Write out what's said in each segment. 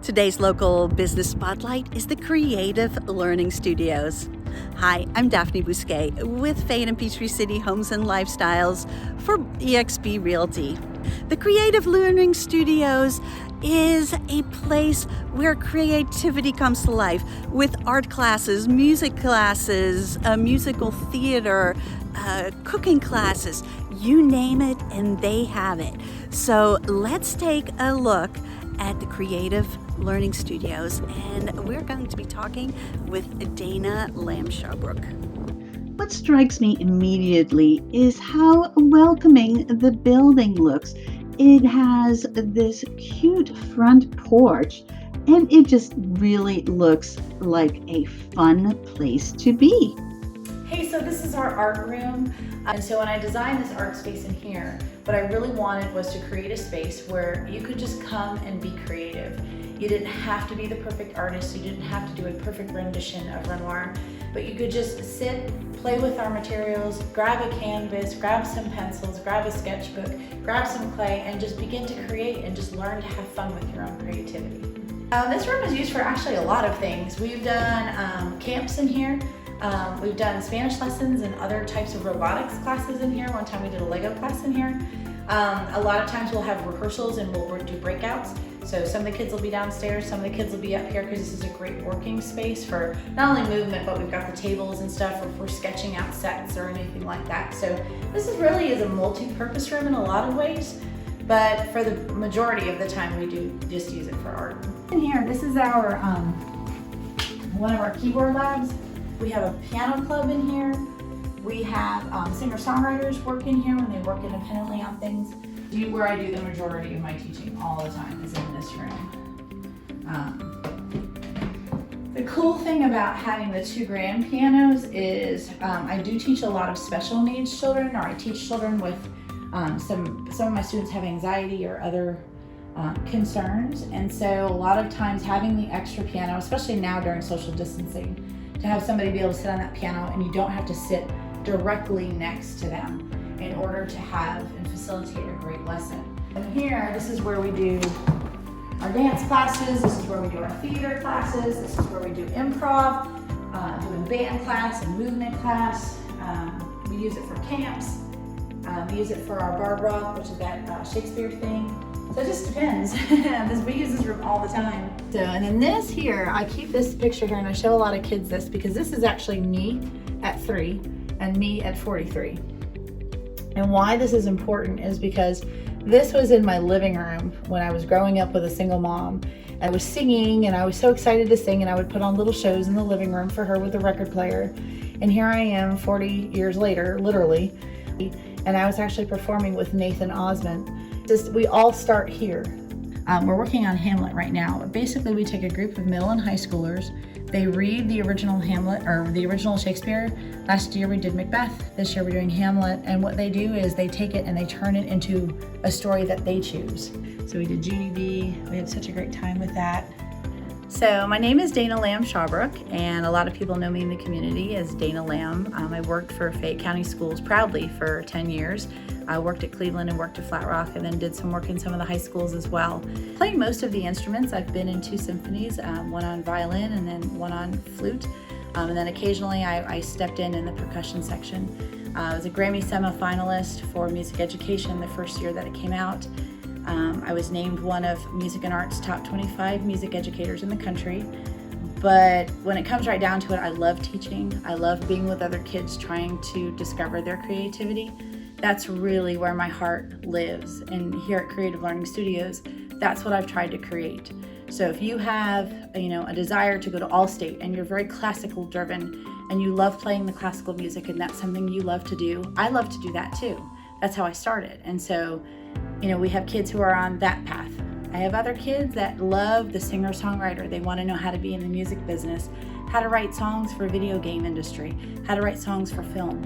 Today's local business spotlight is the Creative Learning Studios. Hi, I'm Daphne Bousquet with Fayette and Peachtree City Homes and Lifestyles for eXp Realty. The Creative Learning Studios is a place where creativity comes to life with art classes, music classes, musical theater, cooking classes, you name it and they have it. So let's take a look at the Creative Learning Studios, and we're going to be talking with Dana Lamb-Schaubroeck. What strikes me immediately is how welcoming the building looks. It has this cute front porch, and it just really looks like a fun place to be. Hey, so this is our art room. And so when I designed this art space in here, what I really wanted was to create a space where you could just come and be creative. You didn't have to be the perfect artist. You didn't have to do a perfect rendition of Renoir, but you could just sit, play with our materials, grab a canvas, grab some pencils, grab a sketchbook, grab some clay, and just begin to create and just learn to have fun with your own creativity. This room is used for actually a lot of things. We've done camps in here. We've done Spanish lessons and other types of robotics classes in here. One time we did a Lego class in here. A lot of times we'll have rehearsals and we'll do breakouts. So some of the kids will be downstairs, some of the kids will be up here because this is a great working space for not only movement, but we've got the tables and stuff if we're sketching out sets or anything like that. So this really is a multi-purpose room in a lot of ways, but for the majority of the time we do just use it for art. In here, this is our one of our keyboard labs. We have a piano club in here. We have singer-songwriters work in here when they work independently on things. Where I do the majority of my teaching all the time is in this room. The cool thing about having the two grand pianos is I do teach a lot of special needs children, or I teach children with some of my students have anxiety or other concerns, and so a lot of times having the extra piano, especially now during social distancing, to have somebody be able to sit on that piano and you don't have to sit directly next to them in order to have and facilitate a great lesson. And here, this is where we do our dance classes, this is where we do our theater classes, this is where we do improv, doing band class and movement class. We use it for camps. We use it for our bar rock, which is that Shakespeare thing. So it just depends. We use this room all the time. So, and then this here, I keep this picture here and I show a lot of kids this because this is actually me at 3 and me at 43. And why this is important is because this was in my living room when I was growing up with a single mom. I was singing and I was so excited to sing, and I would put on little shows in the living room for her with a record player. And here I am 40 years later, literally, and I was actually performing with Nathan Osmond. We all start here. We're working on Hamlet right now. Basically, we take a group of middle and high schoolers. They read the original Hamlet, or the original Shakespeare. Last year we did Macbeth. This year we're doing Hamlet. And what they do is they take it and they turn it into a story that they choose. So we did Judy B. We had such a great time with that. So my name is Dana Lamb-Schaubroeck, and a lot of people know me in the community as Dana Lamb. I worked for Fayette County Schools proudly for 10 years. I worked at Cleveland and worked at Flat Rock, and then did some work in some of the high schools as well. Playing most of the instruments. I've been in 2 symphonies, one on violin and then one on flute. And then occasionally I stepped in the percussion section. I was a Grammy Semi-finalist for music education the first year that it came out. I was named one of Music and Arts' top 25 music educators in the country. But when it comes right down to it, I love teaching. I love being with other kids trying to discover their creativity. That's really where my heart lives. And here at Creative Learning Studios, that's what I've tried to create. So if you have, a desire to go to Allstate and you're very classical driven and you love playing the classical music and that's something you love to do, I love to do that too. That's how I started. And so, we have kids who are on that path. I have other kids that love the singer-songwriter. They want to know how to be in the music business, how to write songs for video game industry, how to write songs for film,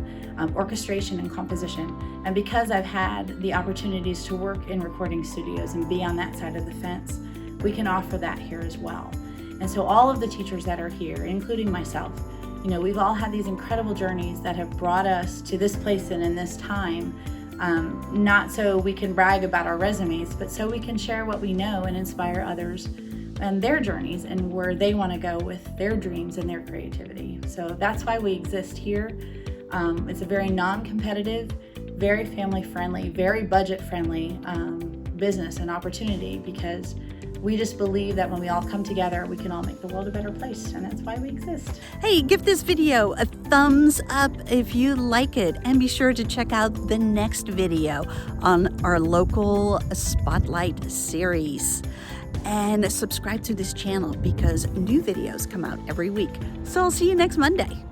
orchestration and composition. And because I've had the opportunities to work in recording studios and be on that side of the fence, we can offer that here as well. And so all of the teachers that are here, including myself, we've all had these incredible journeys that have brought us to this place and in this time. Not so we can brag about our resumes, but so we can share what we know and inspire others and their journeys and where they want to go with their dreams and their creativity. So that's why we exist here. It's a very non-competitive, very family-friendly, very budget-friendly business and opportunity, because we just believe that when we all come together, we can all make the world a better place, and that's why we exist. Hey, give this video a thumbs up if you like it, and be sure to check out the next video on our local Spotlight series. And subscribe to this channel because new videos come out every week. So I'll see you next Monday.